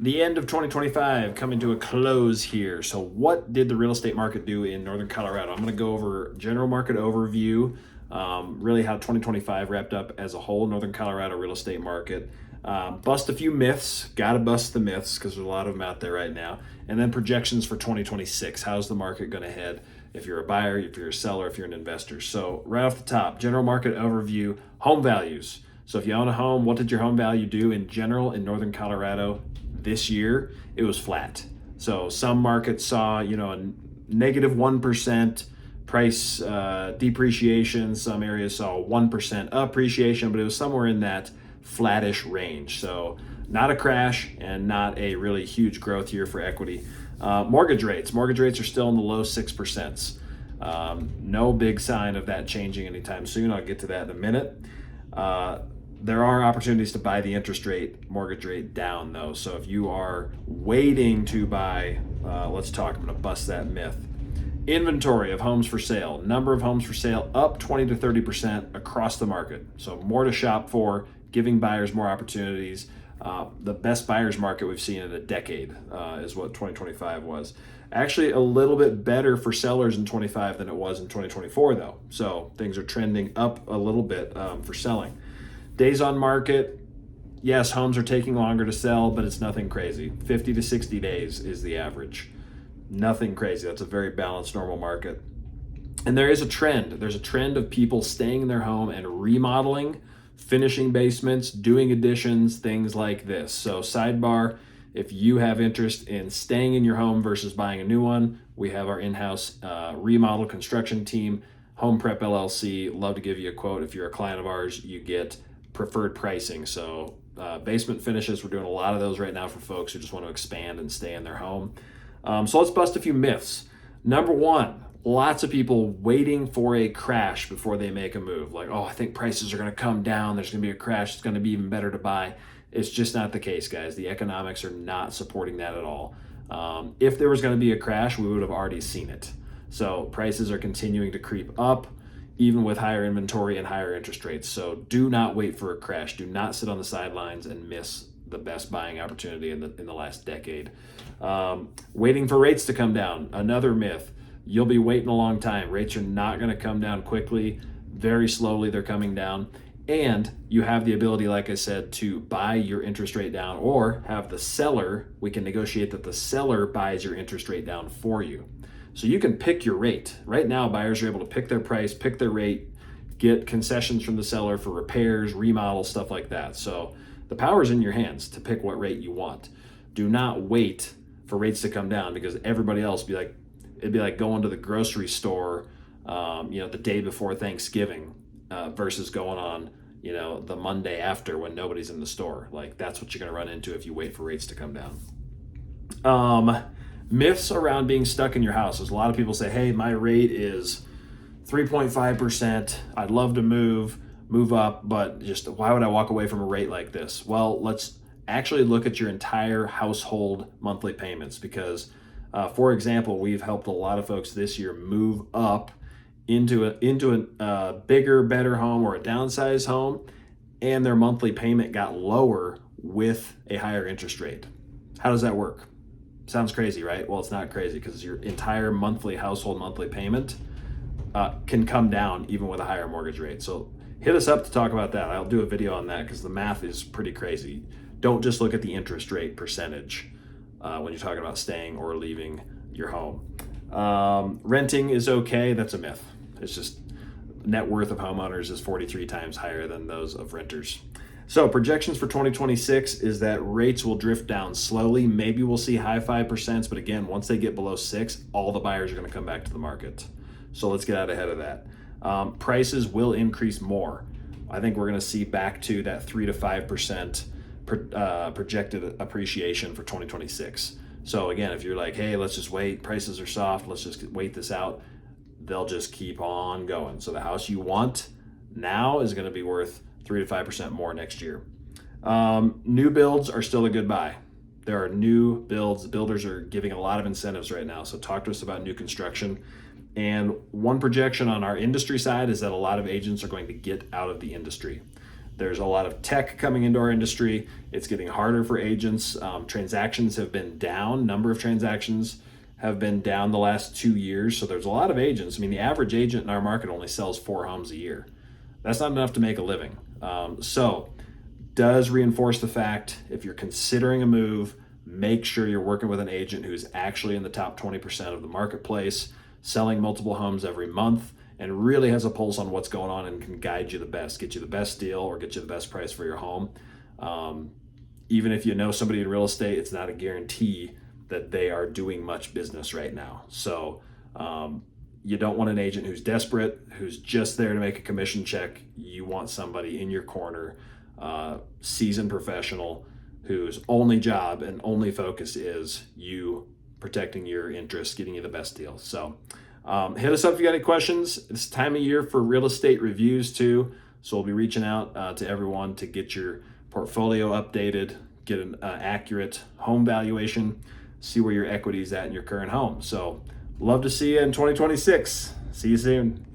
The end of 2025 coming to a close here. So what did the real estate market do in Northern Colorado? I'm going to go over general market overview, really how 2025 wrapped up as a whole, Northern Colorado real estate market. Bust a few myths, got to bust the myths because there's a lot of them out there right now. And then projections for 2026. How's the market going to head if you're a buyer, if you're a seller, if you're an investor? So right off the top, general market overview, home values. So if you own a home, what did your home value do in general in Northern Colorado this year? It was flat. So some markets saw, a negative 1% price depreciation. Some areas saw 1% appreciation, but it was somewhere in that flattish range. So not a crash and not a really huge growth year for equity. Mortgage rates are still in the low 6%. No big sign of that changing anytime soon. I'll get to that in a minute. There are opportunities to buy the mortgage rate down though. So if you are waiting to buy, I'm gonna bust that myth. Inventory of homes for sale, number of homes for sale up 20 to 30% across the market. So more to shop for, giving buyers more opportunities. The best buyer's market we've seen in a decade is what 2025 was. Actually a little bit better for sellers in 25 than it was in 2024 though. So things are trending up a little bit for selling. Days on market, yes, homes are taking longer to sell, but it's nothing crazy. 50 to 60 days is the average. Nothing crazy. That's a very balanced, normal market. And there is a trend. There's a trend of people staying in their home and remodeling, finishing basements, doing additions, things like this. So sidebar, if you have interest in staying in your home versus buying a new one, we have our in-house remodel construction team, Home Prep LLC. Love to give you a quote. If you're a client of ours, you get preferred pricing. So basement finishes, we're doing a lot of those right now for folks who just want to expand and stay in their home. So let's bust a few myths. Number one, lots of people waiting for a crash before they make a move. Like, oh, I think prices are going to come down. There's going to be a crash. It's going to be even better to buy. It's just not the case, guys. The economics are not supporting that at all. If there was going to be a crash, we would have already seen it. So prices are continuing to creep up, even with higher inventory and higher interest rates. So do not wait for a crash. Do not sit on the sidelines and miss the best buying opportunity in the last decade. Waiting for rates to come down, another myth. You'll be waiting a long time. Rates are not going to come down quickly. Very slowly they're coming down. And you have the ability, like I said, to buy your interest rate down or have the seller, we can negotiate that the seller buys your interest rate down for you. So you can pick your rate. Right now, buyers are able to pick their price, pick their rate, get concessions from the seller for repairs, remodels, stuff like that. So the power is in your hands to pick what rate you want. Do not wait for rates to come down because everybody else it'd be like going to the grocery store, the day before Thanksgiving versus going on, the Monday after when nobody's in the store. Like that's what you're going to run into if you wait for rates to come down. Myths around being stuck in your house. There's a lot of people say, hey, my rate is 3.5%. I'd love to move up, but just why would I walk away from a rate like this? Well, let's actually look at your entire household monthly payments because, for example, we've helped a lot of folks this year move up into a bigger, better home or a downsized home, and their monthly payment got lower with a higher interest rate. How does that work? Sounds crazy, right? Well, it's not crazy because your entire household monthly payment can come down even with a higher mortgage rate. So hit us up to talk about that. I'll do a video on that because the math is pretty crazy. Don't just look at the interest rate percentage when you're talking about staying or leaving your home. Renting is okay. That's a myth. It's just net worth of homeowners is 43 times higher than those of renters. So projections for 2026 is that rates will drift down slowly. Maybe we'll see high 5%, but again, once they get below 6, all the buyers are going to come back to the market. So let's get out ahead of that. Prices will increase more. I think we're going to see back to that 3 to 5% projected appreciation for 2026. So again, if you're like, hey, let's just wait, prices are soft, let's just wait this out, they'll just keep on going. So the house you want now is going to be worth 3 to 5% more next year. New builds are still a good buy. There are new builds. Builders are giving a lot of incentives right now. So talk to us about new construction. And one projection on our industry side is that a lot of agents are going to get out of the industry. There's a lot of tech coming into our industry. It's getting harder for agents. Transactions have been down. Number of transactions have been down the last 2 years. So there's a lot of agents. I mean, the average agent in our market only sells 4 homes a year. That's not enough to make a living. So does reinforce the fact, if you're considering a move, make sure you're working with an agent who's actually in the top 20% of the marketplace, selling multiple homes every month, and really has a pulse on what's going on and can guide you the best, get you the best deal or get you the best price for your home. Even if you know somebody in real estate, it's not a guarantee that they are doing much business right now. So you don't want an agent who's desperate, who's just there to make a commission check. You want somebody in your corner, seasoned professional, whose only job and only focus is you protecting your interests, getting you the best deal. So hit us up if you got any questions. It's time of year for real estate reviews too. So we'll be reaching out to everyone to get your portfolio updated, get an accurate home valuation, see where your equity is at in your current home. So love to see you in 2026. See you soon.